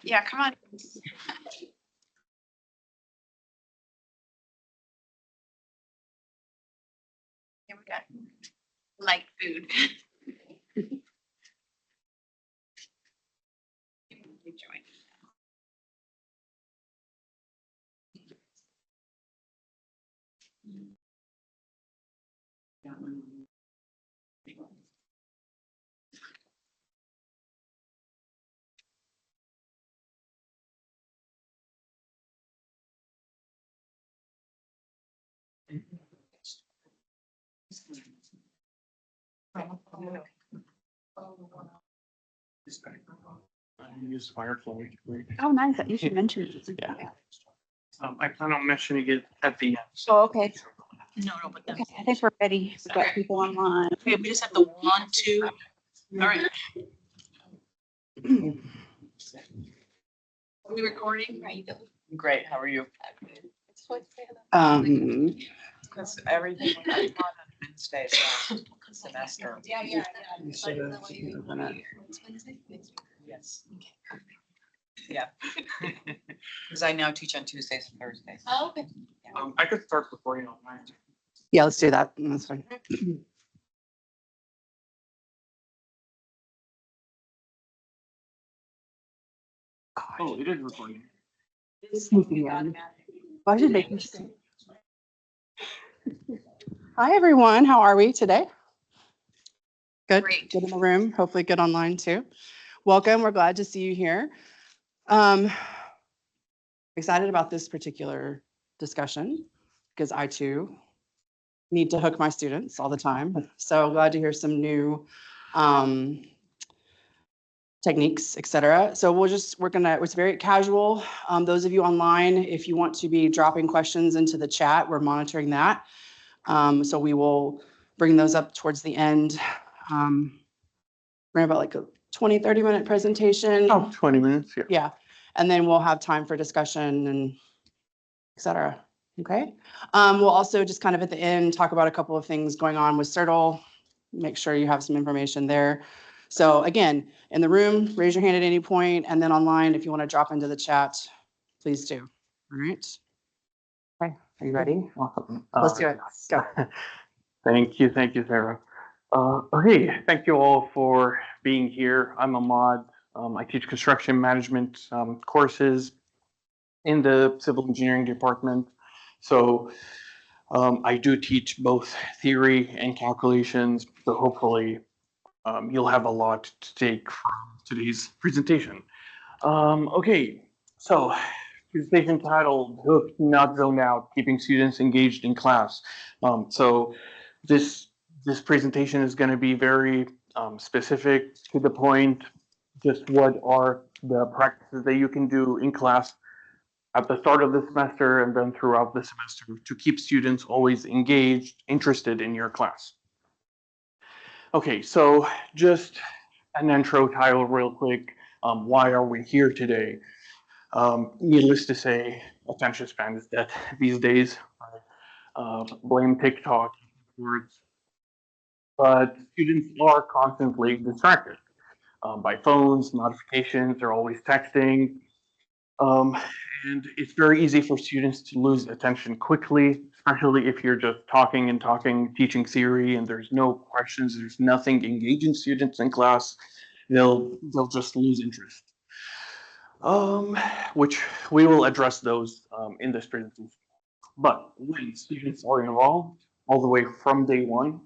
Yeah, come on. Here we go. Light food. Join. Use Firefly. Oh, nice. You should mention it. Yeah. I plan on mentioning it at the end. Oh, okay. No, but Okay, I think we're ready. We've got people online. okay, we just have the 1, 2. All right. Are we recording? Great, how are you? Because everything we have on Wednesdays last semester. Yeah. You should have opened it. Yes. Yeah. Because I now teach on Tuesdays and Thursdays. Oh, okay. I could start before you don't mind. Yeah, let's do that. That's fine. Oh, it is recording. Sneaking in. Well, I should make this. Hi, everyone. How are we today? Good. Great. Good in the room. Hopefully good online too. Welcome. We're glad to see you here. Excited about this particular discussion because I too need to hook my students all the time. So glad to hear some new techniques, et cetera. So it's very casual. Those of you online, if you want to be dropping questions into the chat, we're monitoring that. So we will bring those up towards the end. We're about like a 20-30 minute presentation. Oh, 20 minutes, yeah. Yeah. And then we'll have time for discussion and et cetera. Okay. We'll also just kind of at the end talk about a couple of things going on with CERTL. Make sure you have some information there. So again, in the room, raise your hand at any point, and then online, if you want to drop into the chat, please do. All right. Okay. Are you ready? Awesome. Let's do it. Go. Thank you, Sarah. Okay, thank you all for being here. I'm Ahmad. I teach construction management courses in the civil engineering department. So I do teach both theory and calculations. So hopefully you'll have a lot to take from today's presentation. Okay, so presentation titled Hooked, Not Zoned Out, Keeping Students Engaged in Class. So this presentation is going to be very specific, to the point, just what are the practices that you can do in class at the start of the semester and then throughout the semester to keep students always engaged, interested in your class. Okay, so just an intro title real quick. Why are we here today? Needless to say, attention span is dead these days. Blame TikTok, words. But students are constantly distracted by phones, notifications, they're always texting. And it's very easy for students to lose attention quickly, especially if you're just talking and talking, teaching theory, and there's no questions, there's nothing engaging students in class. They'll just lose interest. Which we will address those in this presentation. But when students are involved all the way from day one,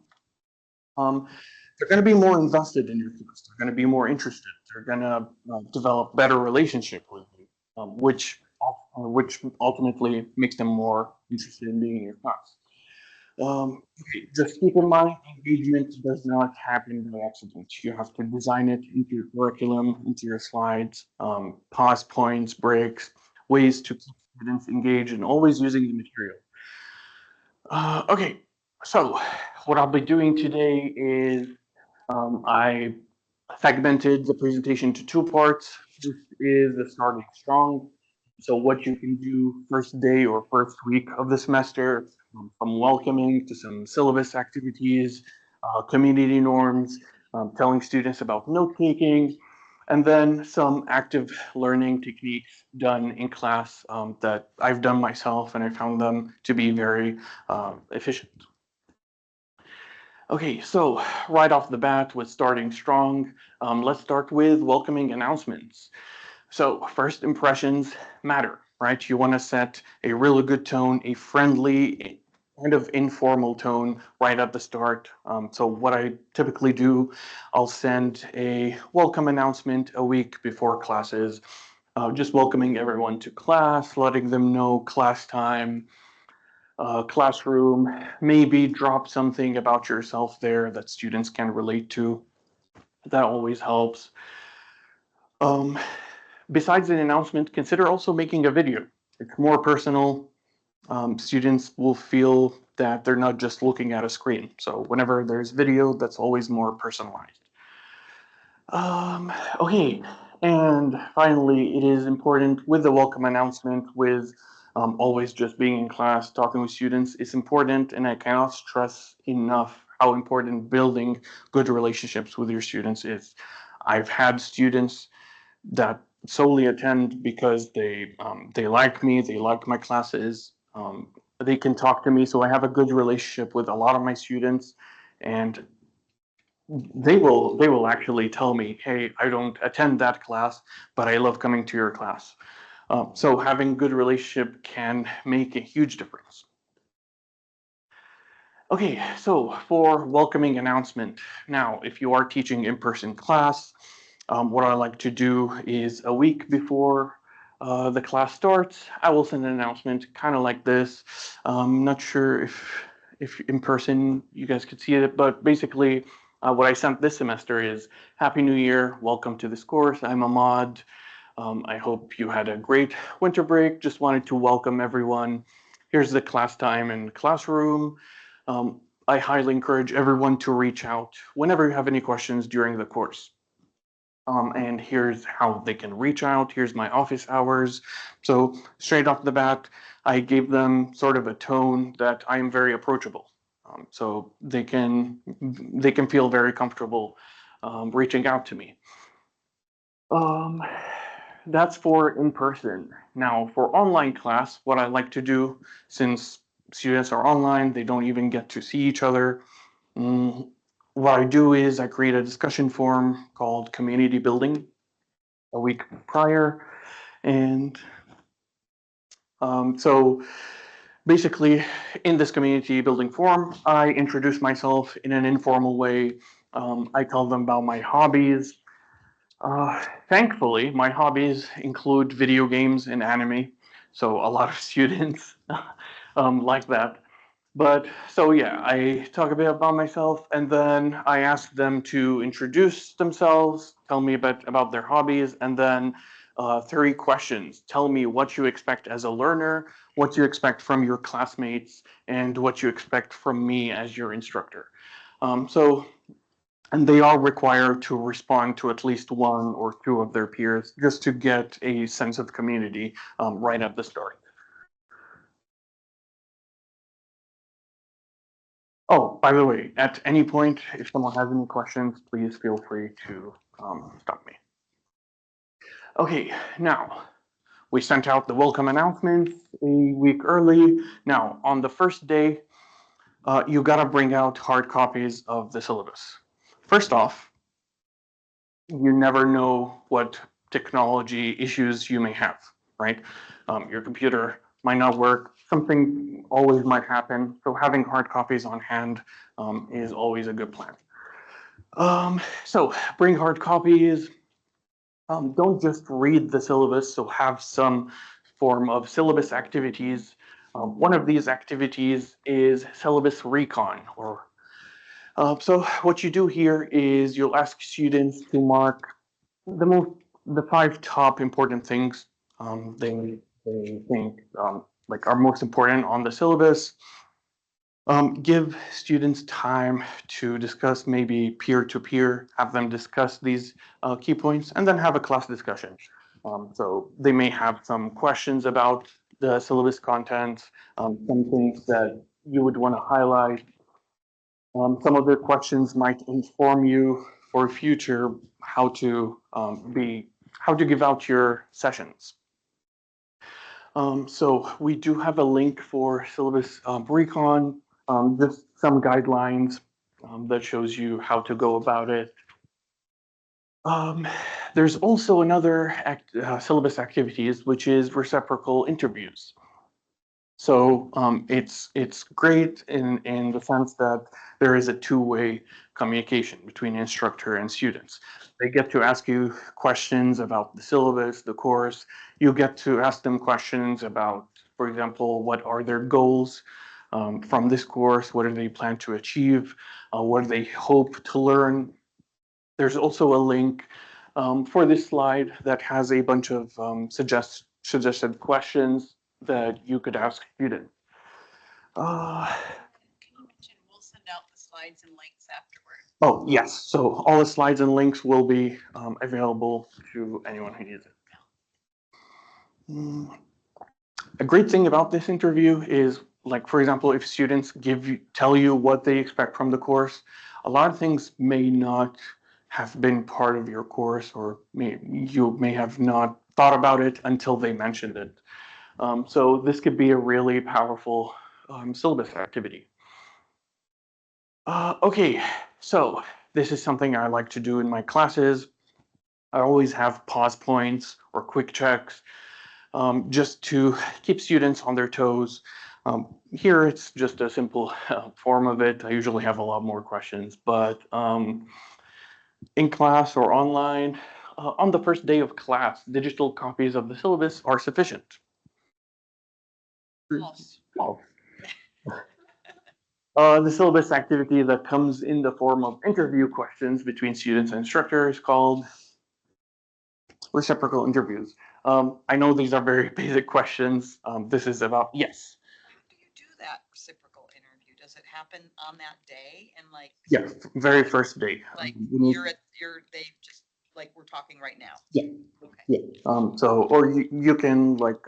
they're going to be more invested in your class. They're going to be more interested. They're going to develop better relationship with you, which ultimately makes them more interested in being in your class. Okay, just keep in mind, engagement does not happen by accident. You have to design it into your curriculum, into your slides, pause points, breaks, ways to keep students engaged, and always using the material. Okay, so what I'll be doing today is I segmented the presentation to 2 parts. This is the starting strong. So what you can do first day or first week of the semester, from welcoming to some syllabus activities, community norms, telling students about note taking, And then some active learning techniques done in class that I've done myself, and I found them to be very efficient. Okay, so right off the bat with starting strong, let's start with welcoming announcements. So first impressions matter, right? You want to set a really good tone, a friendly, kind of informal tone right at the start. So what I typically do, I'll send a welcome announcement a week before classes, just welcoming everyone to class, letting them know class time, classroom, maybe drop something about yourself there that students can relate to. That always helps. Um, Besides an announcement, consider also making a video. It's more personal. Students will feel that they're not just looking at a screen. So whenever there's video, that's always more personalized. Okay, and finally, it is important with the welcome announcement, with always just being in class, talking with students, it's important, and I cannot stress enough how important building good relationships with your students is. I've had students that solely attend because they like me, they like my classes, they can talk to me, so I have a good relationship with a lot of my students, and they will actually tell me, hey, I don't attend that class, but I love coming to your class. So having good relationship can make a huge difference. Okay, so for welcoming announcement, now if you are teaching in-person class, what I like to do is a week before the class starts, I will send an announcement kind of like this. Not sure if in person you guys could see it, but basically what I sent this semester is Happy New Year, welcome to this course. I'm Ahmad. I hope you had a great winter break. Just wanted to welcome everyone. Here's the class time and classroom. I highly encourage everyone to reach out whenever you have any questions during the course. And here's how they can reach out. Here's my office hours. So straight off the bat, I gave them sort of a tone that I am very approachable. So they can feel very comfortable reaching out to me. That's for in person. Now for online class, what I like to do, since students are online, they don't even get to see each other. What I do is I create a discussion forum called community building a week prior. And so basically in this community building forum, I introduce myself in an informal way. I tell them about my hobbies. Thankfully, my hobbies include video games and anime. So a lot of students like that. But so yeah, I talk a bit about myself, and then I ask them to introduce themselves, tell me a bit about their hobbies, and then 3 questions. Tell me what you expect as a learner, what you expect from your classmates, and what you expect from me as your instructor. And they are required to respond to at least 1 or 2 of their peers just to get a sense of community right at the start. Oh, by the way, at any point, if someone has any questions, please feel free to stop me. Okay, now we sent out the welcome announcements a week early. Now, on the first day, you gotta bring out hard copies of the syllabus. First off, you never know what technology issues you may have, right? Your computer might not work, something always might happen, so having hard copies on hand is always a good plan. So bring hard copies. Don't just read the syllabus, so have some form of syllabus activities. One of these activities is syllabus recon. So what you do here is you'll ask students to mark the 5 top important things they think like are most important on the syllabus. Give students time to discuss, maybe peer-to-peer, have them discuss these key points, and then have a class discussion. So they may have some questions about the syllabus content, some things that you would want to highlight. Some of their questions might inform you for future how to give out your sessions. So we do have a link for syllabus recon, just some guidelines that shows you how to go about it. There's also another syllabus activities, which is reciprocal interviews. So it's great in the sense that there is a two-way communication between instructor and students. They get to ask you questions about the syllabus, the course. You get to ask them questions about, for example, what are their goals from this course? What do they plan to achieve? What do they hope to learn? There's also a link for this slide that has a bunch of suggested questions that you could ask students. Can you mention, we'll send out the slides and links afterward. Oh, yes. So all the slides and links will be available to anyone who needs it. A great thing about this interview is, like, for example, if students tell you what they expect from the course, a lot of things may not have been part of your course, or you may have not thought about it until they mentioned it. So this could be a really powerful syllabus activity. Okay, so this is something I like to do in my classes. I always have pause points or quick checks just to keep students on their toes. Here it's just a simple form of it. I usually have a lot more questions, but in class or online, on the first day of class, digital copies of the syllabus are sufficient. False. False. The syllabus activity that comes in the form of interview questions between students and instructors called reciprocal interviews. I know these are very basic questions. This is about, yes. Do you do that reciprocal interview? Does it happen on that day and like? Yeah, very first day. Like they just, like we're talking right now? Yeah. Okay. Yeah. So, or you can like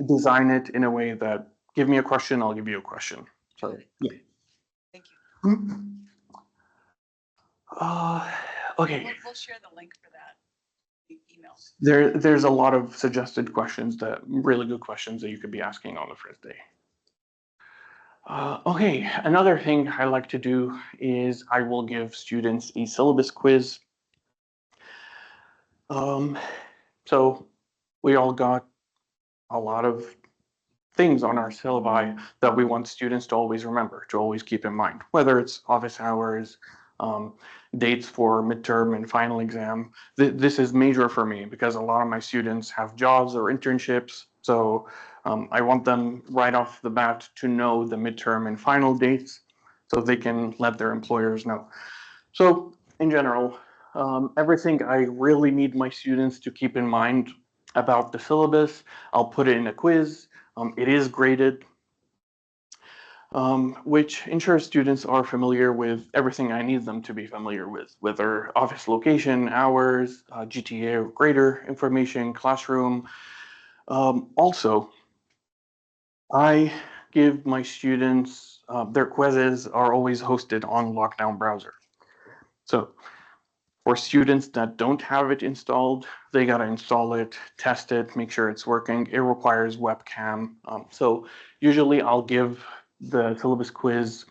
design it in a way that give me a question, I'll give you a question. So, Got it. yeah. Okay. Thank you. Okay. We'll share the link for that email. There's a lot of suggested questions really good questions that you could be asking on the first day. Okay, another thing I like to do is I will give students a syllabus quiz. So we all got a lot of things on our syllabi that we want students to always remember, to always keep in mind, whether it's office hours, dates for midterm and final exam. This is major for me because a lot of my students have jobs or internships. So I want them right off the bat to know the midterm and final dates so they can let their employers know. So in general, everything I really need my students to keep in mind about the syllabus, I'll put it in a quiz. It is graded, which ensures students are familiar with everything I need them to be familiar with, whether office location, hours, GTA or grader information, classroom. Also, I give my students, their quizzes are always hosted on Lockdown browser. So for students that don't have it installed, they got to install it, test it, make sure it's working. It requires webcam. So usually I'll give the syllabus quiz,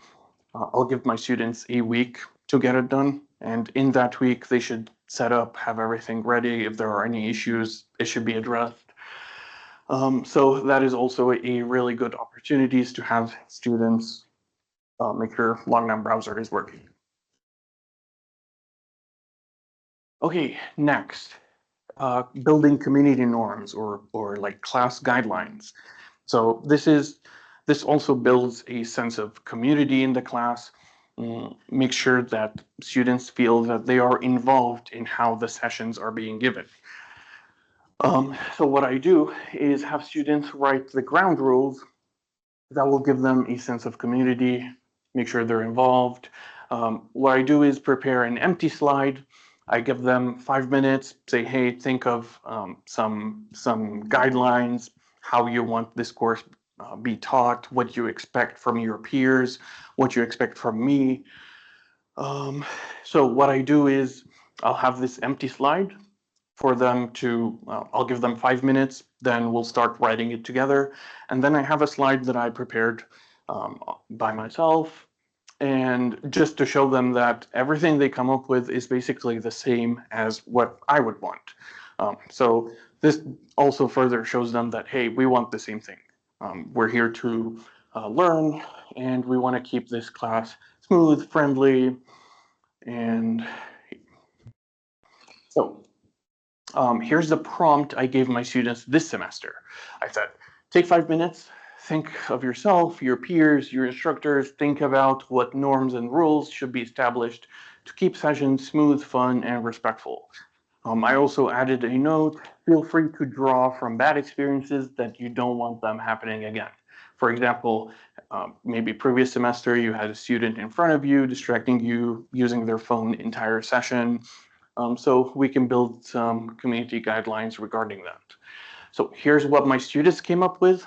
I'll give my students a week to get it done. And in that week, they should set up, have everything ready. If there are any issues, it should be addressed. So that is also a really good opportunities to have students make sure Lockdown browser is working. Okay, next, building community norms or like class guidelines. So this also builds a sense of community in the class, make sure that students feel that they are involved in how the sessions are being given. So what I do is have students write the ground rules that will give them a sense of community, make sure they're involved. What I do is prepare an empty slide. I give them 5 minutes, say, hey, think of some guidelines, how you want this course be taught, what you expect from your peers, what you expect from me. So what I do is I'll have this empty slide for them to, I'll give them 5 minutes, then we'll start writing it together. And then I have a slide that I prepared by myself. And just to show them that everything they come up with is basically the same as what I would want. So this also further shows them that, hey, we want the same thing. We're here to learn, and we want to keep this class smooth, friendly, and so here's the prompt I gave my students this semester. I said, take 5 minutes, think of yourself, your peers, your instructors, think about what norms and rules should be established to keep sessions smooth, fun, and respectful. I also added a note, feel free to draw from bad experiences that you don't want them happening again. For example, maybe previous semester you had a student in front of you distracting you using their phone entire session. So we can build some community guidelines regarding that. So here's what my students came up with.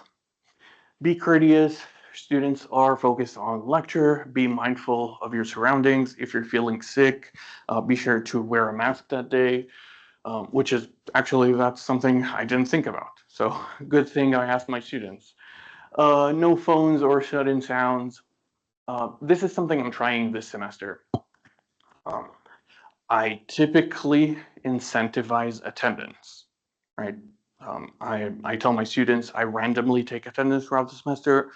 Be courteous. Students are focused on lecture. Be mindful of your surroundings. If you're feeling sick, be sure to wear a mask that day, which is actually, that's something I didn't think about. So good thing I asked my students. No phones or shut-in sounds. This is something I'm trying this semester. I typically incentivize attendance, right? I tell my students I randomly take attendance throughout the semester.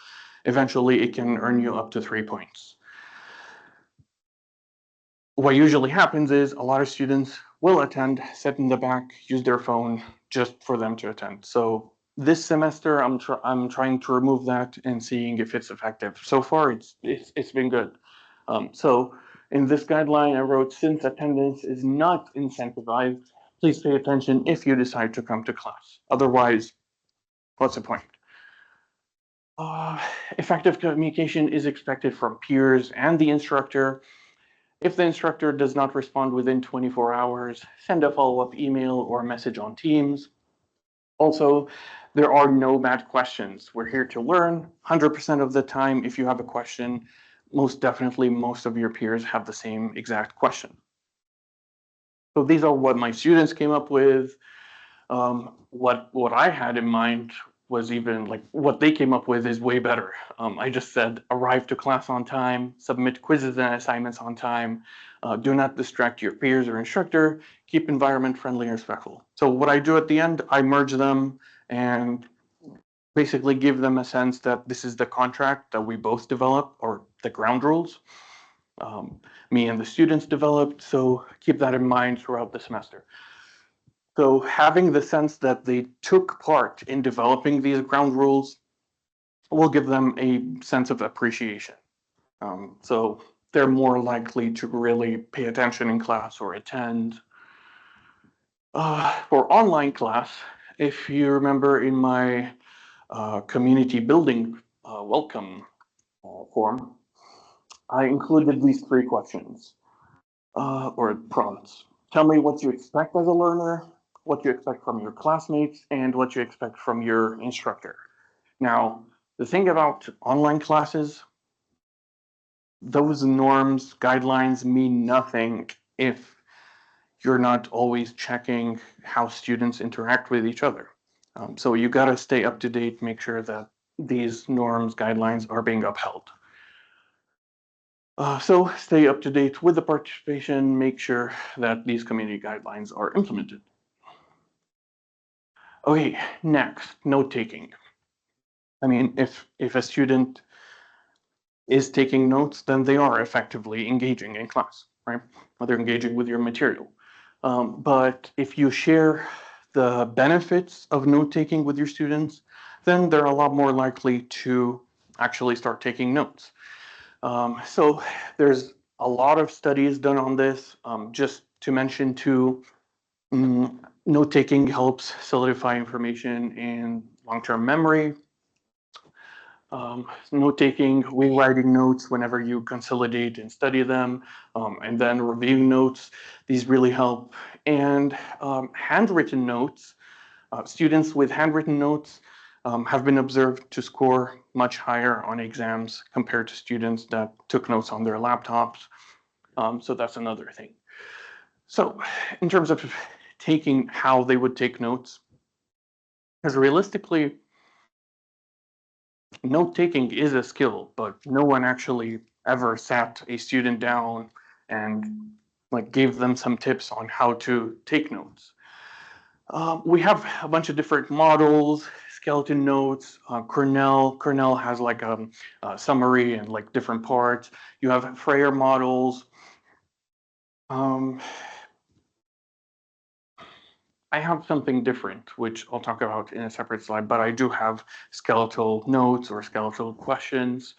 Eventually, it can earn you up to 3 points. What usually happens is a lot of students will attend, sit in the back, use their phone just for them to attend. So this semester, I'm trying to remove that and seeing if it's effective. So far, it's been good. So in this guideline, I wrote, since attendance is not incentivized, please pay attention if you decide to come to class. Otherwise, what's the point? Effective communication is expected from peers and the instructor. If the instructor does not respond within 24 hours, send a follow-up email or message on Teams. Also, there are no bad questions. We're here to learn. 100% of the time, if you have a question, most definitely most of your peers have the same exact question. So these are what my students came up with. What I had in mind was even like what they came up with is way better. I just said arrive to class on time, submit quizzes and assignments on time, do not distract your peers or instructor, keep environment friendly and respectful. So what I do at the end, I merge them and basically give them a sense that this is the contract that we both develop, or the ground rules me and the students developed. So keep that in mind throughout the semester. So having the sense that they took part in developing these ground rules will give them a sense of appreciation. So they're more likely to really pay attention in class or attend. For online class, if you remember in my community building welcome form, I included these 3 questions or prompts. Tell me what you expect as a learner, what you expect from your classmates, and what you expect from your instructor. Now, the thing about online classes, those norms, guidelines mean nothing if you're not always checking how students interact with each other. So you got to stay up to date, make sure that these norms, guidelines are being upheld. So stay up to date with the participation, make sure that these community guidelines are implemented. Okay, next, note taking. I mean, if a student is taking notes, then they are effectively engaging in class, right? Or they're engaging with your material. But if you share the benefits of note taking with your students, then they're a lot more likely to actually start taking notes. So there's a lot of studies done on this. Just to mention two, note taking helps solidify information in long-term memory. Note taking, rewriting notes whenever you consolidate and study them, and then reviewing notes. These really help. And handwritten notes, students with handwritten notes have been observed to score much higher on exams compared to students that took notes on their laptops. So that's another thing. So in terms of taking how they would take notes, because realistically, note taking is a skill, but no one actually ever sat a student down and like gave them some tips on how to take notes. We have a bunch of different models, skeleton notes. Cornell has like a summary and like different parts. You have Freyer models. I have something different, which I'll talk about in a separate slide, but I do have skeletal notes or skeletal questions.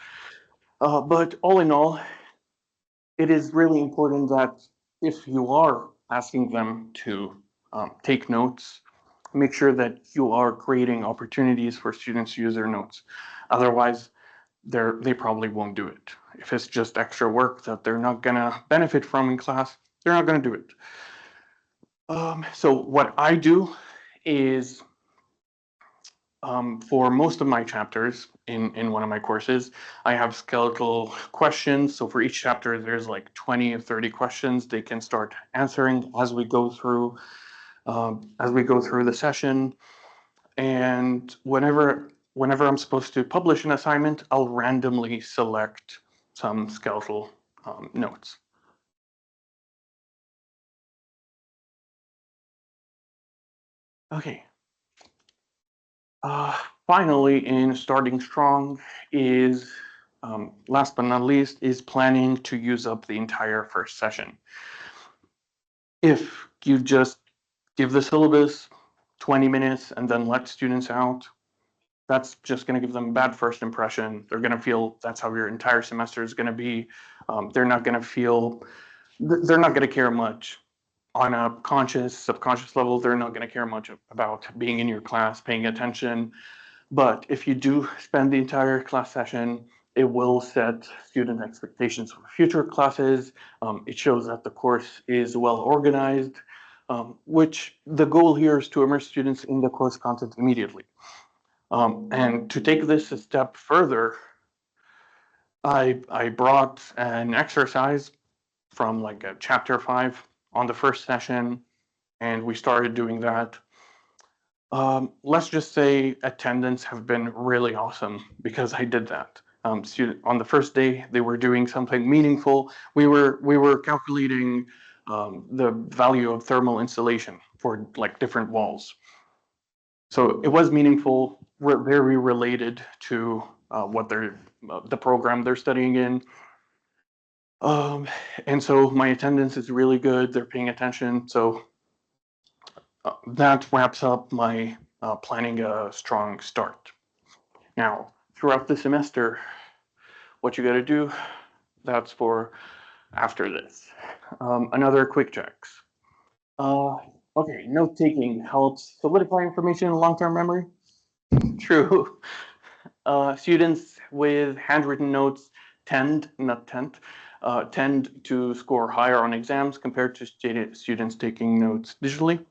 But all in all, it is really important that if you are asking them to take notes, make sure that you are creating opportunities for students to use their notes. Otherwise, they probably won't do it. If it's just extra work that they're not gonna benefit from in class, they're not gonna do it. So what I do is for most of my chapters in one of my courses, I have skeletal questions. So for each chapter, there's like 20 or 30 questions they can start answering as we go through the session. And whenever I'm supposed to publish an assignment, I'll randomly select some skeletal notes. Okay. Finally, in starting strong is, last but not least, is planning to use up the entire first session. If you just give the syllabus 20 minutes and then let students out, that's just going to give them a bad first impression. They're going to feel that's how your entire semester is going to be. They're not going to care much on a conscious, subconscious level. They're not going to care much about being in your class, paying attention. But if you do spend the entire class session, it will set student expectations for future classes. It shows that the course is well organized, which the goal here is to immerse students in the course content immediately. And to take this a step further, I brought an exercise from like a chapter 5 on the first session, and we started doing that. Let's just say attendance have been really awesome because I did that. On the first day, they were doing something meaningful. We were calculating the value of thermal insulation for like different walls. So it was meaningful, very related to what they're the program they're studying in. And so my attendance is really good. They're paying attention. So that wraps up my planning a strong start. Now, throughout the semester, what you got to do, that's for after this. Another quick checks. Okay, note taking helps solidify information in long-term memory. True. Students with handwritten notes tend to score higher on exams compared to students taking notes digitally.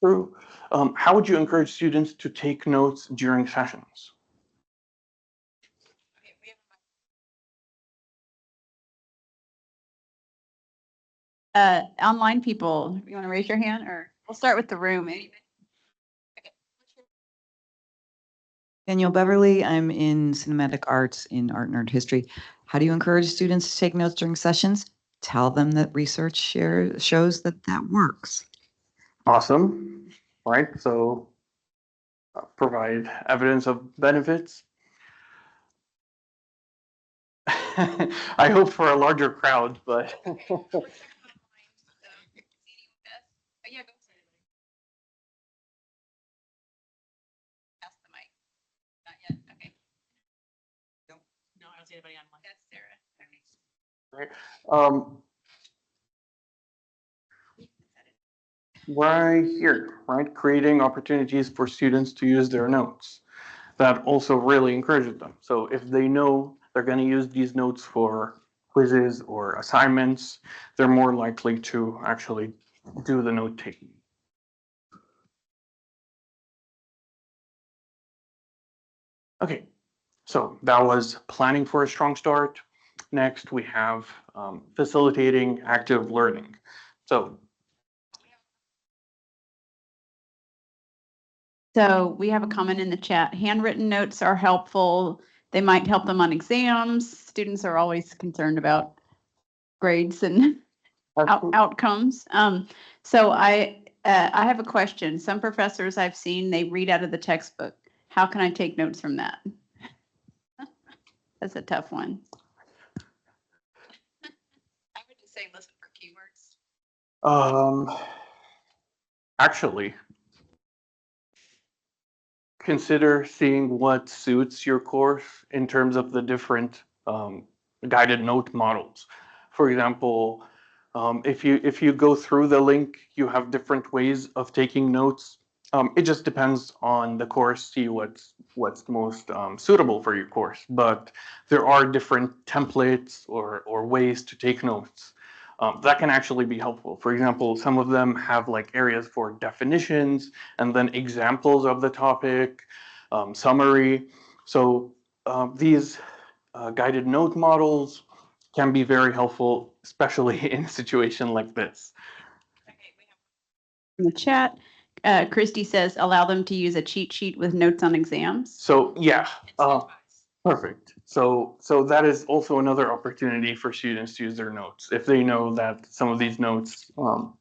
True. How would you encourage students to take notes during sessions? Online people, you want to raise your hand, or we'll start with the room. Danielle Beverly, I'm in cinematic arts in art and art history. How do you encourage students to take notes during sessions? Tell them that research shows that that works. Awesome. Right. So provide evidence of benefits. I hope for a larger crowd, but Yeah, go. Pass the mic. Not yet, okay. No, I don't see anybody online. That's Sarah. Okay. right here, right, creating opportunities for students to use their notes. That also really encourages them. So if they know they're going to use these notes for quizzes or assignments, they're more likely to actually do the note taking. Okay, so that was planning for a strong start. next we have facilitating active learning. So So we have a comment in the chat. Handwritten notes are helpful. They might help them on exams. Students are always concerned about grades and outcomes. So I have a question. Some professors I've seen, they read out of the textbook. How can I take notes from that? That's a tough one. I would just say listen for keywords. Actually, consider seeing what suits your course in terms of the different guided note models. For example, if you go through the link, you have different ways of taking notes. It just depends on the course, see what's most suitable for your course. But there are different templates or ways to take notes. That can actually be helpful. For example, some of them have like areas for definitions and then examples of the topic, summary. So these guided note models can be very helpful, especially in a situation like this. Okay, we have In the chat, Christy says, allow them to use a cheat sheet with notes on exams. So yeah, incentivize. perfect. So that is also another opportunity for students to use their notes. If they know that some of these notes,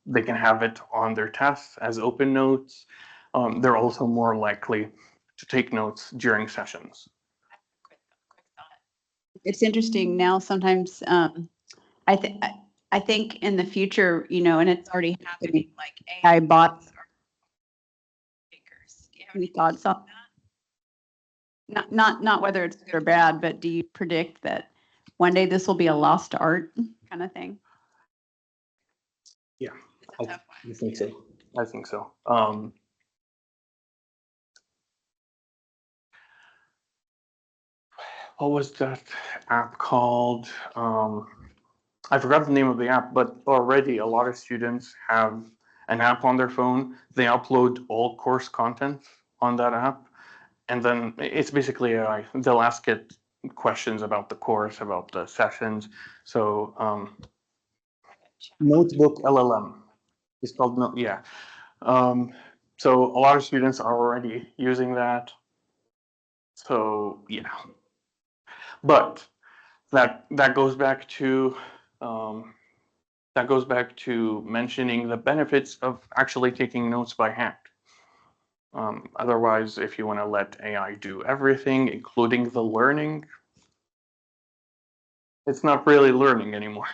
they can have it on their tests as open notes, they're also more likely to take notes during sessions. Quick thought. It's interesting now, sometimes, I think in the future, and it's already happening, like AI bots are Takers. Do you have any any thoughts on that? Not whether it's good or bad, but do you predict that one day this will be a lost art kind of thing? Yeah, It's a tough one. I think so. I think so. What was that app called? I forgot the name of the app, but already a lot of students have an app on their phone. They upload all course content on that app, and then it's basically AI. They'll ask it questions about the course, about the sessions. So Notebook LLM is called yeah. So a lot of students are already using that. So yeah, but that goes back to mentioning the benefits of actually taking notes by hand. Otherwise, if you want to let AI do everything, including the learning, it's not really learning anymore.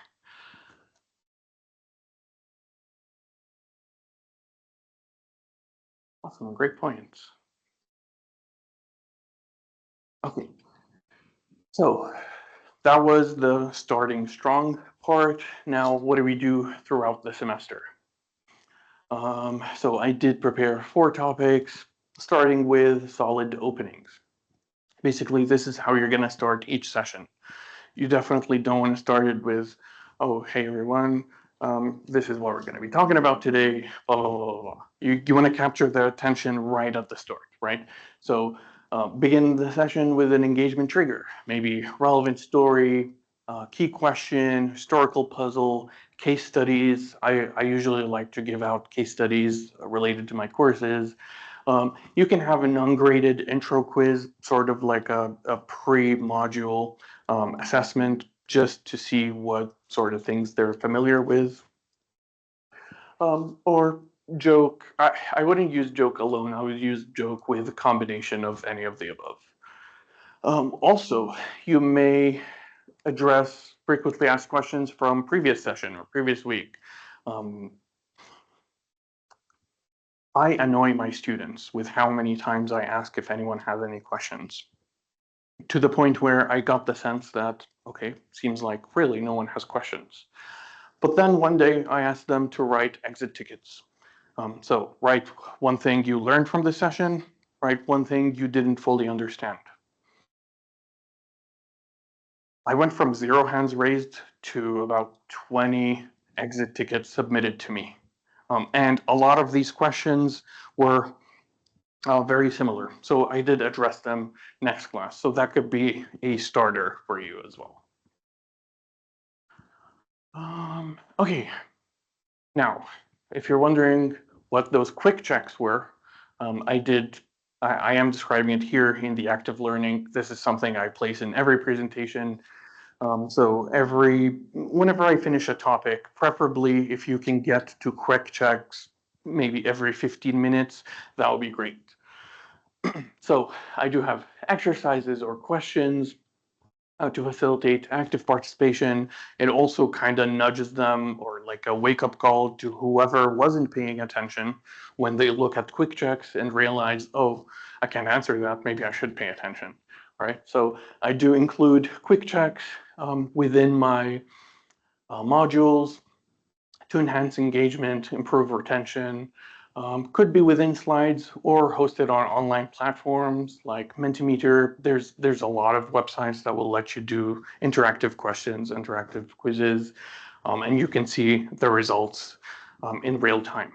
Awesome, great points. Okay, so that was the starting strong part. Now, what do we do throughout the semester? So I did prepare 4 topics, starting with solid openings. Basically, this is how you're going to start each session. You definitely don't want to start it with, oh, hey, everyone, this is what we're going to be talking about today, blah, blah, blah, blah. You want to capture their attention right at the start, right? So begin the session with an engagement trigger, maybe relevant story, key question, historical puzzle, case studies. I usually like to give out case studies related to my courses. You can have an ungraded intro quiz, sort of like a pre-module assessment, just to see what sort of things they're familiar with. Or joke. I wouldn't use joke alone. I would use joke with a combination of any of the above. Also, you may address frequently asked questions from previous session or previous week. I annoy my students with how many times I ask if anyone has any questions, to the point where I got the sense that, okay, seems like really no one has questions. But then one day I asked them to write exit tickets. So write one thing you learned from the session, write one thing you didn't fully understand. I went from 0 hands raised to about 20 exit tickets submitted to me. And a lot of these questions were very similar. So I did address them next class. So that could be a starter for you as well. Okay. Now, if you're wondering what those quick checks were, I am describing it here in the active learning. This is something I place in every presentation. So whenever I finish a topic, preferably if you can get to quick checks, maybe every 15 minutes, that would be great. So I do have exercises or questions to facilitate active participation. It also kind of nudges them, or like a wake-up call to whoever wasn't paying attention when they look at quick checks and realize, oh, I can't answer that, maybe I should pay attention, right? So I do include quick checks within my modules to enhance engagement, improve retention. Could be within slides or hosted on online platforms like Mentimeter. There's a lot of websites that will let you do interactive questions, interactive quizzes, and you can see the results in real time.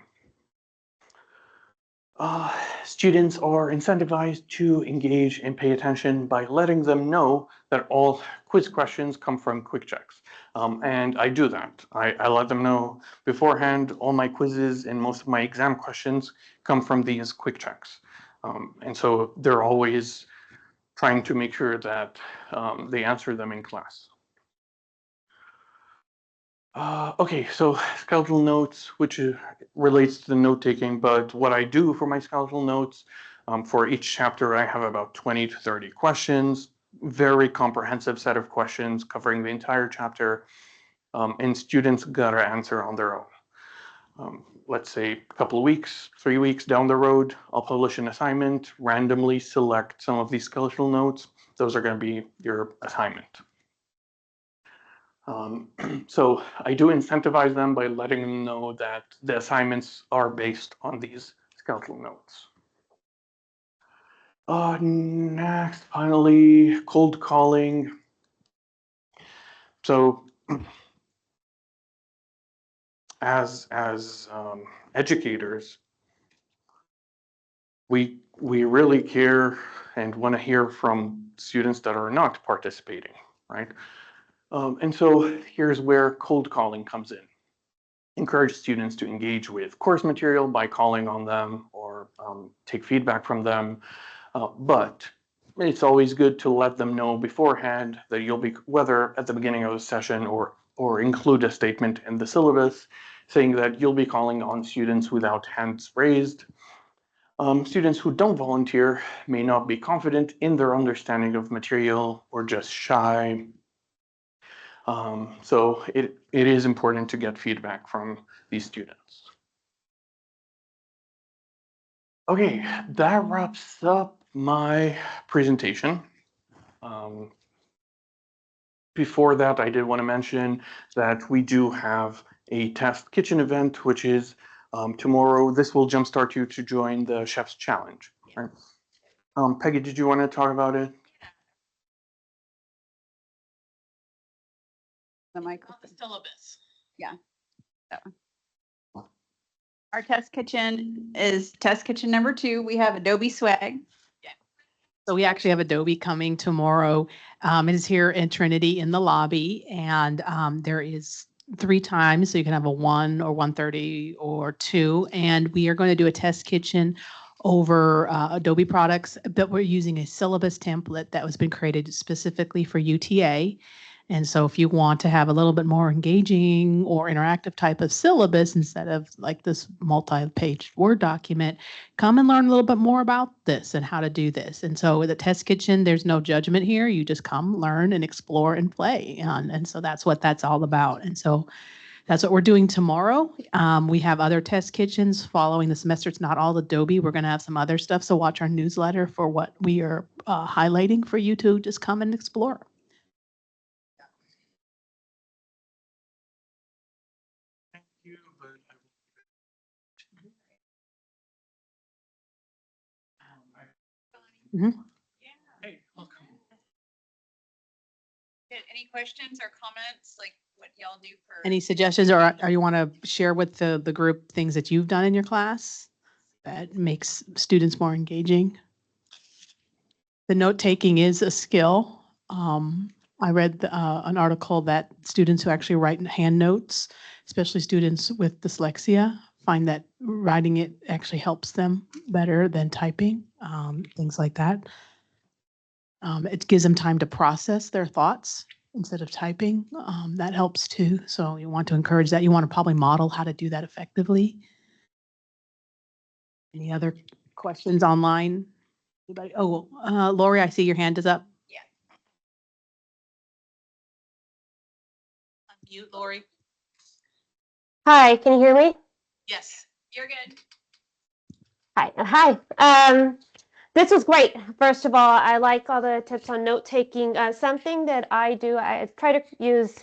Students are incentivized to engage and pay attention by letting them know that all quiz questions come from quick checks. And I do that. I let them know beforehand all my quizzes and most of my exam questions come from these quick checks. And so they're always trying to make sure that they answer them in class. Okay, so skeletal notes, which relates to the note taking, but what I do for my skeletal notes, for each chapter, I have about 20 to 30 questions, very comprehensive set of questions covering the entire chapter, and students gotta answer on their own. Let's say a couple of weeks, 3 weeks down the road, I'll publish an assignment, randomly select some of these skeletal notes. Those are gonna be your assignment. So I do incentivize them by letting them know that the assignments are based on these skeletal notes. Next, finally, cold calling. So as educators, we really care and want to hear from students that are not participating, right? And so here's where cold calling comes in. Encourage students to engage with course material by calling on them or take feedback from them. But it's always good to let them know beforehand that you'll be, whether at the beginning of the session or include a statement in the syllabus saying that you'll be calling on students without hands raised. Students who don't volunteer may not be confident in their understanding of material or just shy. So it is important to get feedback from these students. Okay, that wraps up my presentation. Before that, I did want to mention that we do have a test kitchen event, which is tomorrow. This will jumpstart you to join the Chef's Challenge. Right? Peggy, did you want to talk about it? The The microphone. syllabus. Our test kitchen is test kitchen number 2. We have Adobe Swag. So we actually have Adobe coming tomorrow. It is here in Trinity in the lobby, and there is 3 times, so you can have a 1 or 1:30 or 2. And we are going to do a test kitchen over Adobe products, but we're using a syllabus template that was been created specifically for UTA. And so if you want to have a little bit more engaging or interactive type of syllabus instead of like this multi-page Word document, come and learn a little bit more about this and how to do this. And so with the test kitchen, there's no judgment here. You just come, learn, and explore and play. And so that's what that's all about. And so that's what we're doing tomorrow. We have other test kitchens following the semester. It's not all Adobe. We're going to have some other stuff. So watch our newsletter for what we are highlighting for you to just come and explore. Thank you, but hey, welcome. Any questions or comments, like what y'all do for? Any suggestions or you want to share with the group things that you've done in your class that makes students more engaging? The note taking is a skill. I read an article that students who actually write in hand notes, especially students with dyslexia, find that writing it actually helps them better than typing, things like that. It gives them time to process their thoughts instead of typing. That helps too. So you want to encourage that. You want to probably model how to do that effectively. Any other questions online? Anybody? Oh, Lori, I see your hand is up. Yeah. Unmute, Lori. Hi, can you hear me? Yes. You're good. Hi. This was great. First of all, I like all the tips on note taking. Something that I do, I try to use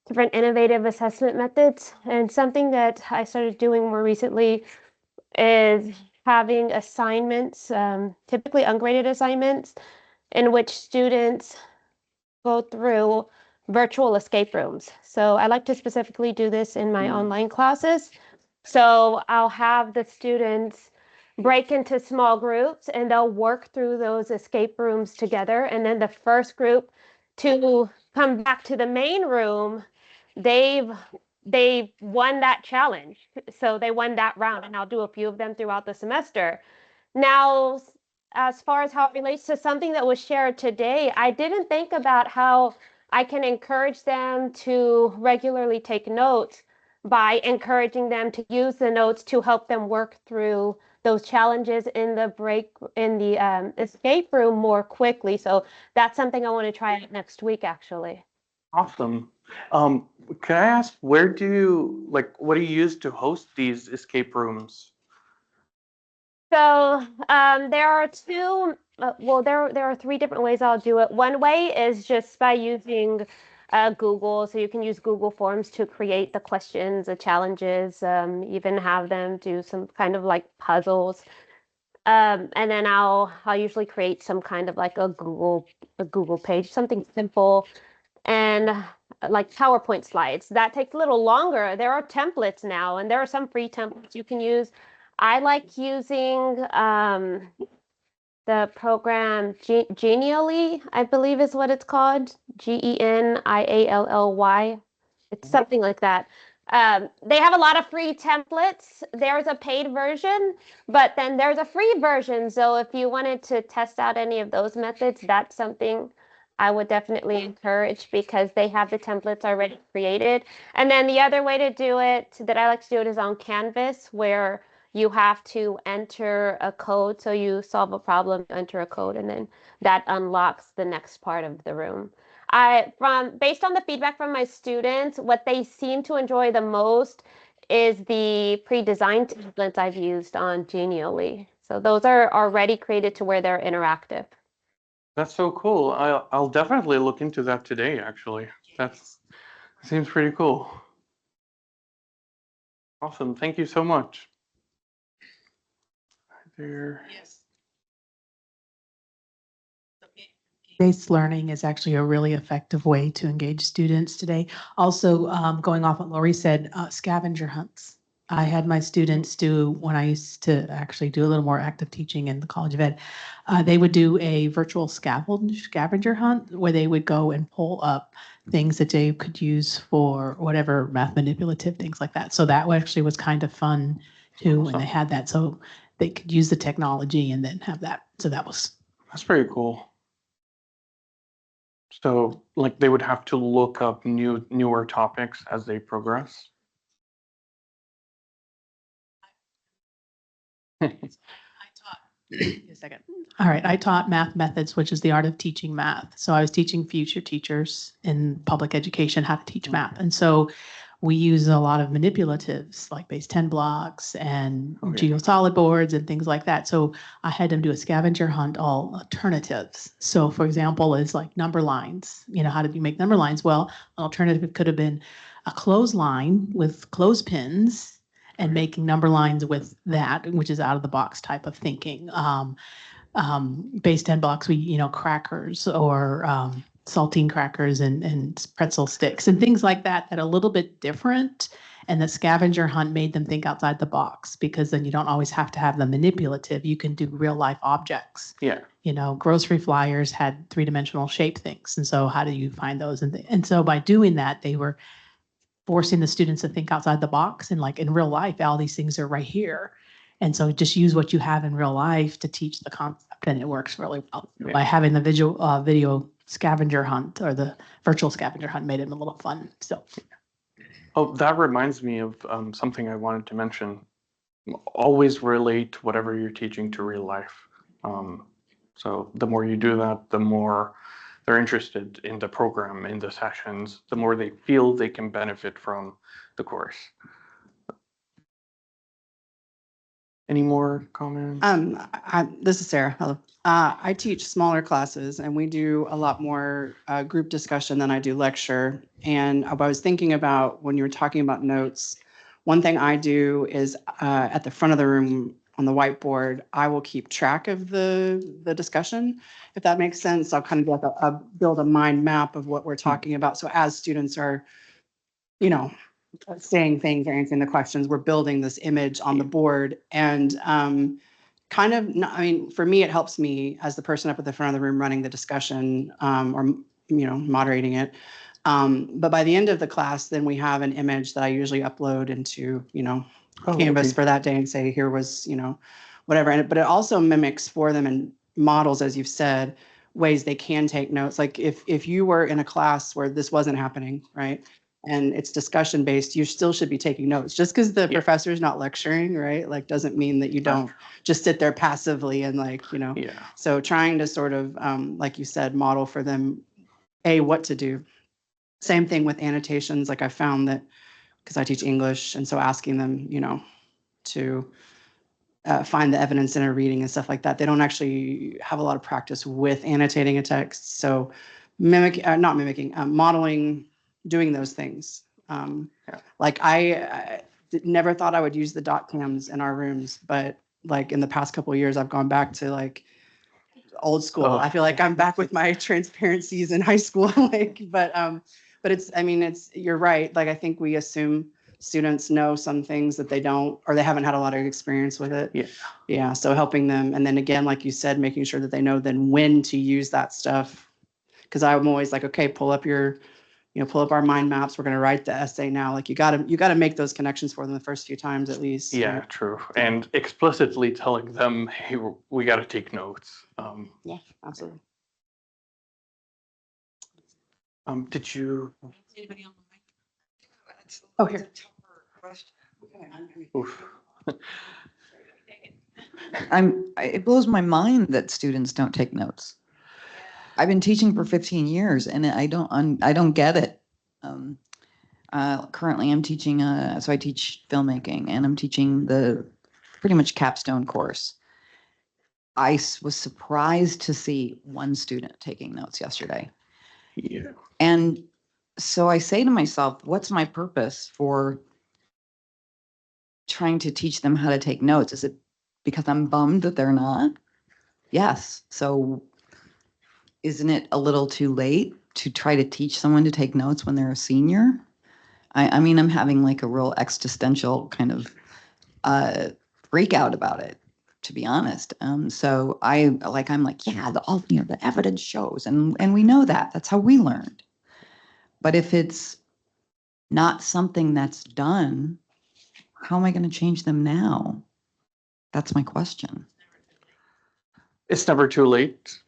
different innovative assessment methods, and something that I started doing more recently is having assignments, typically ungraded assignments, in which students go through virtual escape rooms. So I like to specifically do this in my online classes. So I'll have the students break into small groups and they'll work through those escape rooms together. And then the first group to come back to the main room, they've won that challenge. So they won that round, and I'll do a few of them throughout the semester. Now, as far as how it relates to something that was shared today, I didn't think about how I can encourage them to regularly take notes by encouraging them to use the notes to help them work through those challenges in the escape room more quickly. So that's something I want to try out next week, actually. Awesome. Can I ask, what do you use to host these escape rooms? So there are there are three different ways I'll do it. One way is just by using Google. So you can use Google Forms to create the questions, the challenges, even have them do some kind of like puzzles. And then I'll usually create some kind of like a Google page, something simple, and like PowerPoint slides. That takes a little longer. There are templates now, and there are some free templates you can use. I like using the program Genially, I believe is what it's called. Genially. It's something like that. They have a lot of free templates. There's a paid version, but then there's a free version. So if you wanted to test out any of those methods, that's something I would definitely encourage because they have the templates already created. And then the other way to do it that I like to do it is on Canvas, where you have to enter a code. So you solve a problem, enter a code, and then that unlocks the next part of the room. Based on the feedback from my students, what they seem to enjoy the most is the pre-designed templates I've used on Genially. So those are already created to where they're interactive. That's so cool. I'll definitely look into that today, actually. That seems pretty cool. Awesome. Thank you so much. There. Yes. Based learning is actually a really effective way to engage students today. Also, going off what Lori said, scavenger hunts. I had my students do, when I used to actually do a little more active teaching in the College of Ed, they would do a virtual scavenger hunt where they would go and pull up things that they could use for whatever math manipulative things like that. So that actually was kind of fun too, when they Awesome. had that. So they could use the technology and then have that. So That's pretty cool. So, like, they would have to look up newer topics as they progress. A second. All right, I taught math methods, which is the art of teaching math. So I was teaching future teachers in public education how to teach math. And so we use a lot of manipulatives like base 10 blocks and Okay. geosolid boards and things like that. So I had them do a scavenger hunt, all alternatives. So for example, is like number lines. You know, how did you make number lines? Well, an alternative could have been a clothesline with clothespins and making number lines with that, which is out of the box type of thinking. Base 10 blocks, crackers or saltine crackers and pretzel sticks and things like that are a little bit different. And the scavenger hunt made them think outside the box because then you don't always have to have the manipulative. You can do real life objects. Yeah. grocery flyers had three-dimensional shape things. And so how do you find those? And so by doing that, they were forcing the students to think outside the box, and like in real life, all these things are right here. And so just use what you have in real life to teach the concept, and it works really well. Yeah. By having the video scavenger hunt, or the virtual scavenger hunt, made it a little fun. So. Oh, that reminds me of something I wanted to mention. Always relate whatever you're teaching to real life. So the more you do that, the more they're interested in the program, in the sessions, the more they feel they can benefit from the course. Any more comments? This is Sarah. Hello. I teach smaller classes, and we do a lot more group discussion than I do lecture. And I was thinking about when you were talking about notes, one thing I do is at the front of the room on the whiteboard, I will keep track of the discussion, if that makes sense. I'll kind of like build a mind map of what we're talking about. So as students are, saying things or answering the questions, we're building this image on the board. And kind of, for me, it helps me as the person up at the front of the room running the discussion, or moderating it. But by the end of the class, then we have an image that I usually upload into, Canvas for that day, and say, here was, whatever. But it also mimics for them and models, as you've said, ways they can take notes. Like if you were in a class where this wasn't happening, right? And it's discussion based, you still should be taking notes. Just because the professor is not lecturing, right? Like, doesn't mean that you don't just sit there passively and Yeah. So trying to sort of, like you said, model for them, what to do. Same thing with annotations. Like I found that, because I teach English, and so asking them, to find the evidence in a reading and stuff like that. They don't actually have a lot of practice with annotating a text. So not mimicking, modeling, doing those things. Like I never thought I would use the dot cams in our rooms, but like in the past couple of years, I've gone back to like old school. Oh. I feel like I'm back with my transparencies in high school. But you're right. Like I think we assume students know some things that they don't, or they haven't had a lot of experience with it. Yeah. Yeah. So helping them. And then again, like you said, making sure that they know then when to use that stuff. Cause I'm always like, okay, pull up our mind maps. We're going to write the essay now. Like you gotta make those connections for them the first few times at least. Yeah, right? true. And explicitly telling them, hey, we got to take notes. Yeah, absolutely. Did you? Oh, here. Oof. It blows my mind that students don't take notes. I've been teaching for 15 years, and I don't get it. Currently, I'm teaching. So I teach filmmaking, and I'm teaching the pretty much capstone course. I was surprised to see one student taking notes yesterday. Yeah. And so I say to myself, what's my purpose for trying to teach them how to take notes? Is it because I'm bummed that they're not? Yes. So isn't it a little too late to try to teach someone to take notes when they're a senior? I'm having like a real existential kind of freak out about it, to be honest. So I'm like, yeah, the evidence shows, and we know that. That's how we learned. But if it's not something that's done, how am I going to change them now? That's my question. It's never too late.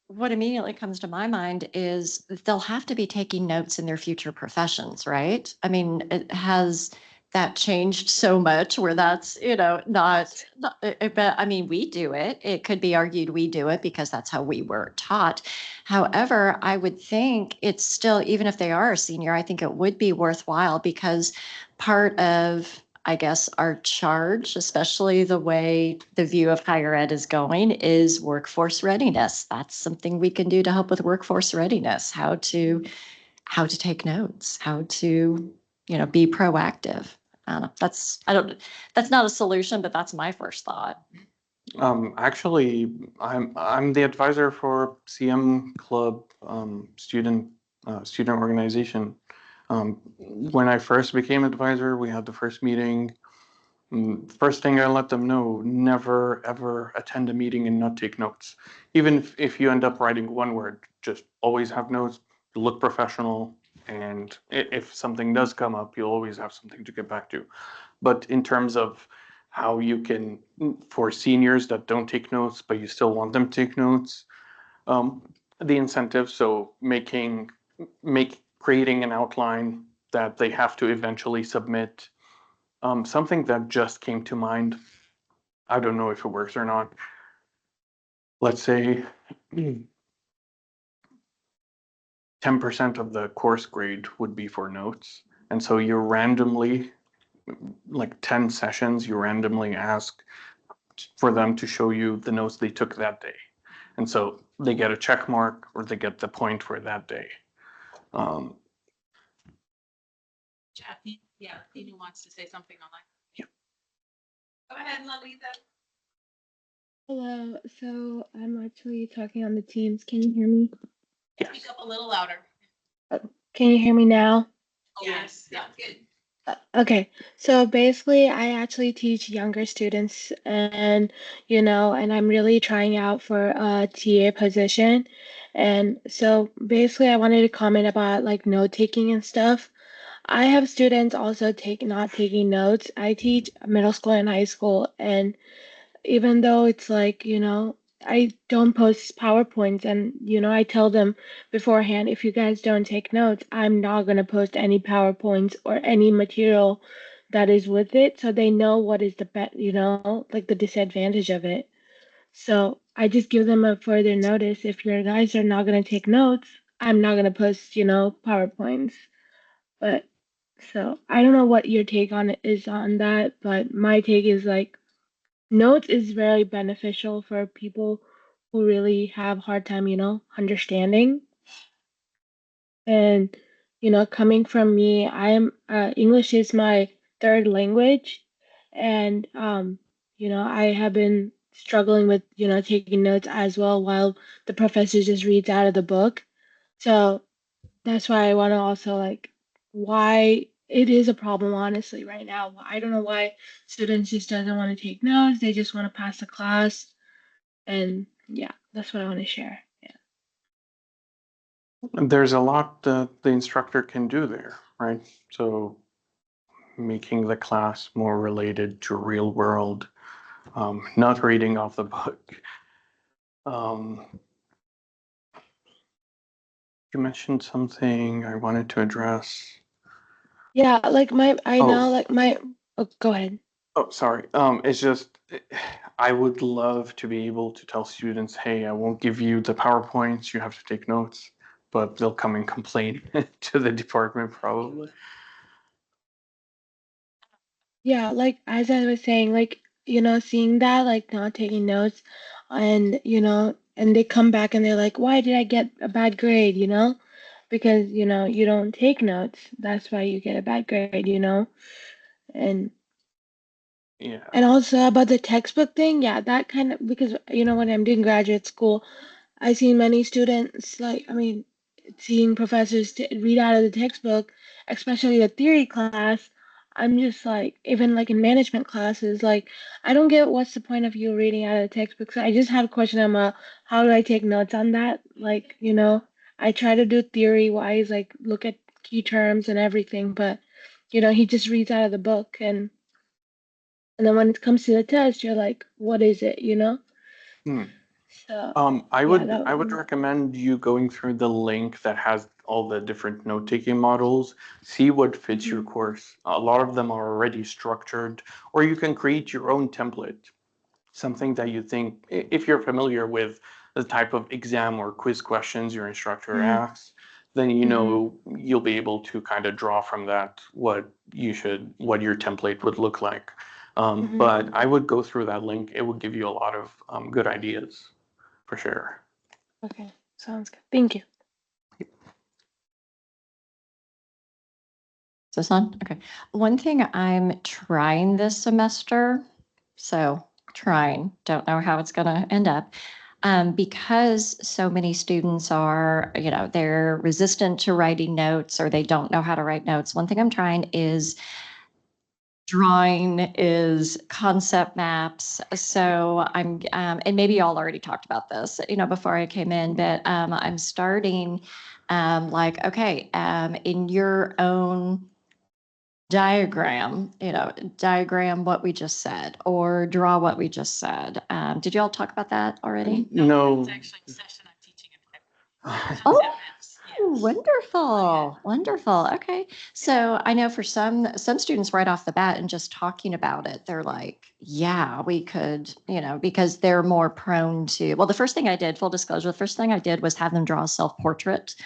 What immediately comes to my mind is that they'll have to be taking notes in their future professions, right? I mean, it has that changed so much where that's, but I mean, we do it. It could be argued we do it because that's how we were taught. However, I would think it's still, even if they are a senior, I think it would be worthwhile because part of, I guess, our charge, especially the way the view of higher ed is going, is workforce readiness. That's something we can do to help with workforce readiness, how to take notes, how to, be proactive. That's not a solution, but that's my first thought. Actually, I'm the advisor for CM Club student student organization. When I first became advisor, we had the first meeting. First thing I let them know, never ever attend a meeting and not take notes. Even if you end up writing one word, just always have notes, look professional, and if something does come up, you'll always have something to get back to. But in terms of how you can, for seniors that don't take notes, but you still want them to take notes, the incentive, so creating an outline that they have to eventually submit. Something that just came to mind, I don't know if it works or not. Let's say 10% of the course grade would be for notes. And so you randomly, like 10 sessions, you randomly ask for them to show you the notes they took that day. And so they get a check mark or they get the point for that day. Jackie, yeah, Amy wants to say something online. Go ahead, Lalita. Hello, so I'm actually talking on the Teams. Can you hear me? Speak up a little louder. Can you hear me now? Yes, that's good. Okay, so basically, I actually teach younger students, and and I'm really trying out for a TA position. And so basically, I wanted to comment about like note taking and stuff. I have students also not taking notes. I teach middle school and high school, and even though it's like, I don't post PowerPoints and, I tell them beforehand, if you guys don't take notes, I'm not going to post any PowerPoints or any material that is with it. So they know what is the like the disadvantage of it. So I just give them a further notice. If your guys are not going to take notes, I'm not going to post, PowerPoints. But so I don't know what your take on it is on that, but my take is like, notes is very beneficial for people who really have hard time, understanding. And coming from me, I am English is my third language, and I have been struggling with taking notes as well while the professor just reads out of the book. So that's why I want to also like why it is a problem honestly right now. I don't know why students just doesn't want to take notes. They just want to pass the class. And yeah, that's what I want to share. Yeah. There's a lot that the instructor can do there, right? So making the class more related to real world, not reading off the book. You mentioned something I wanted to address. Yeah, like I know Oh. like oh, go ahead. Oh, sorry. It's just, I would love to be able to tell students, hey, I won't give you the PowerPoints, you have to take notes, but they'll come and complain to the department probably. Yeah, like as I was saying, like, seeing that, like not taking notes and and they come back and they're like, why did I get a bad grade, Because, you don't take notes. That's why you get a bad grade, And Yeah. and also about the textbook thing, yeah, that kind of because when I'm doing graduate school, I see many students like seeing professors read out of the textbook, especially the theory class. I'm just like even like in management classes, like I don't get what's the point of you reading out of the textbook. So I just have a question about how do I take notes on that? Like, I try to do theory wise, like look at key terms and everything, but he just reads out of the book and then when it comes to the test, you're like, what is it, Hmm. So I yeah, would recommend you going through the link that has all the different note-taking models, see what fits your course. A lot of them are already structured, or you can create your own template. Something that you think, if you're familiar with the type of exam or quiz questions your instructor asks, then you'll be able to kind of draw from that what your template would look like. But I would go through that link. It would give you a lot of good ideas for sure. Okay, sounds good. Thank you. Is this on? Okay. One thing I'm trying this semester, so trying, don't know how it's going to end up. Because so many students are, they're resistant to writing notes or they don't know how to write notes. One thing I'm trying is drawing is concept maps. So and maybe y'all already talked about this, before I came in, but I'm starting okay, in your own diagram, diagram what we just said or draw what we just said. Did y'all talk about that already? No. It's actually a session I'm teaching in Oh, wonderful. Wonderful. Okay. So I know for some students right off the bat and just talking about it, they're like, yeah, we could, because they're more prone to, well, the first thing I did, full disclosure, the first thing I did was have them draw a self-portrait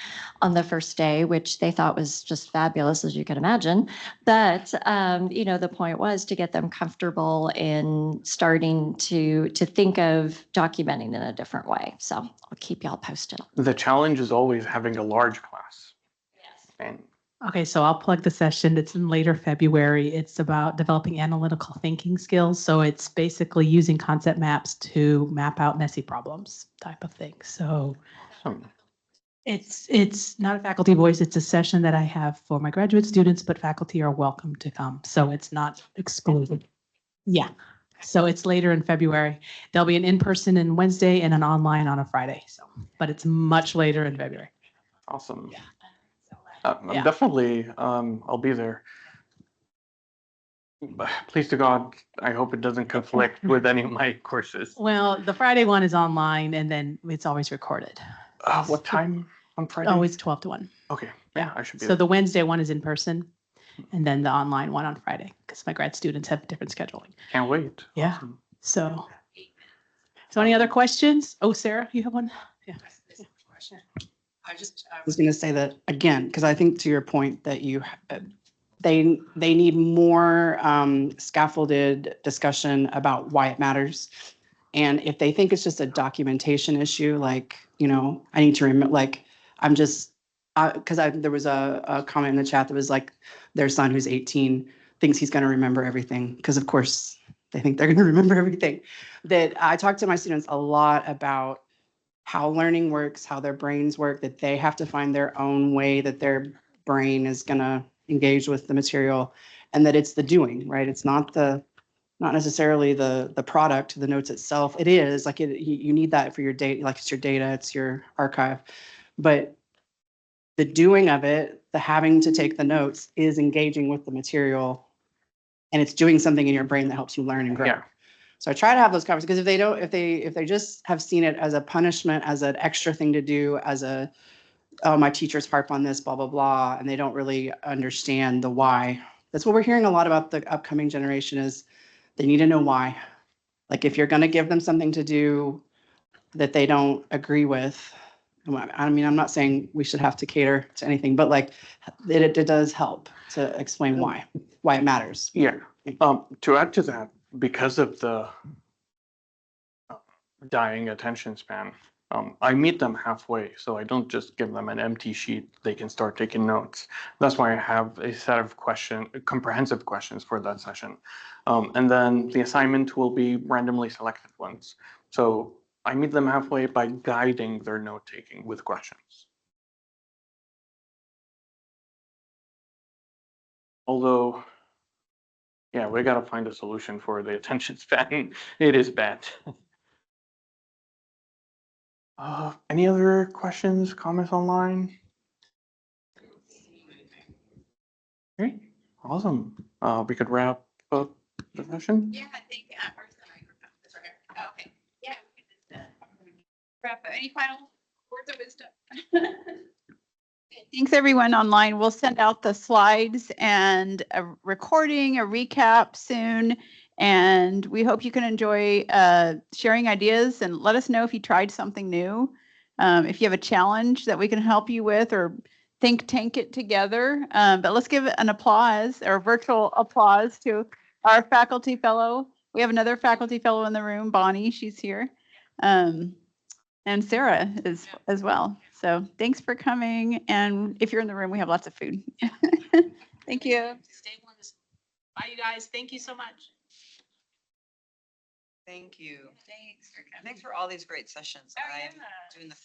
on the first day, which they thought was just fabulous, as you can imagine. But, the point was to get them comfortable in starting to think of documenting in a different way. So I'll keep y'all posted. The challenge is always having a large class. Yes. And Okay, so I'll plug the session. It's in later February. It's about developing analytical thinking skills. So it's basically using concept maps to map out messy problems type of thing. So awesome. it's not a faculty voice. It's a session that I have for my graduate students, but faculty are welcome to come. So it's not excluded. Yeah. So it's later in February. There'll be an in-person on Wednesday and an online on a Friday. So, but it's much later in February. Awesome. Yeah. I'm Yeah. definitely, I'll be there. But please to God, I hope it doesn't conflict with any of my courses. Well, the Friday one is online and then it's always recorded. What time on Friday? Oh, it's 12 to 1. Okay, yeah, I should be So there. the Wednesday one is in person and then the online one on Friday because my grad students have different scheduling. Can't wait. Yeah. Awesome. So any other questions? Oh, Sarah, you have one? Yeah. I was going to say that again, because I think to your point that they need more scaffolded discussion about why it matters. And if they think it's just a documentation issue, like, I need to remember, like, I'm just, because there was a comment in the chat that was like, their son who's 18 thinks he's going to remember everything. Because of course they think they're going to remember everything. That I talk to my students a lot about how learning works, how their brains work, that they have to find their own way that their brain is going to engage with the material, and that it's the doing, right? It's not necessarily the product, the notes itself. It is like you need that for your data, like it's your data, it's your archive. But the doing of it, the having to take the notes is engaging with the material, and it's doing something in your brain that helps you learn and grow. Yeah. So I try to have those conversations because if they just have seen it as a punishment, as an extra thing to do, as oh, my teachers harp on this, blah, blah, blah, and they don't really understand the why. That's what we're hearing a lot about the upcoming generation is they need to know why. Like if you're going to give them something to do that they don't agree with, I mean, I'm not saying we should have to cater to anything, but like it does help to explain why it matters. Yeah. To add to that, because of the dying attention span, I meet them halfway. So I don't just give them an empty sheet. They can start taking notes. That's why I have a set of comprehensive questions for that session. And then the assignment will be randomly selected ones. So I meet them halfway by guiding their note taking with questions. Although, yeah, we got to find a solution for the attention span. It is bad. Any other questions, comments online? Great, awesome. We could wrap up the session. Yeah, I think, where's the microphone? It's right here. Oh, okay. Yeah. we can just, wrap up. Any final words of wisdom? Thanks, everyone online. We'll send out the slides and a recording, a recap soon. And we hope you can enjoy sharing ideas and let us know if you tried something new. If you have a challenge that we can help you with or think tank it together. But let's give an applause or virtual applause to our faculty fellow. We have another faculty fellow in the room, Bonnie, she's here. And Sarah is as well. So thanks for coming. And if you're in the room, we have lots of food. Thank you. Stay warm. Bye, you guys. Thank you so much. Thank you. Thanks for coming. Thanks for all these great sessions. Oh, I'm yeah. doing the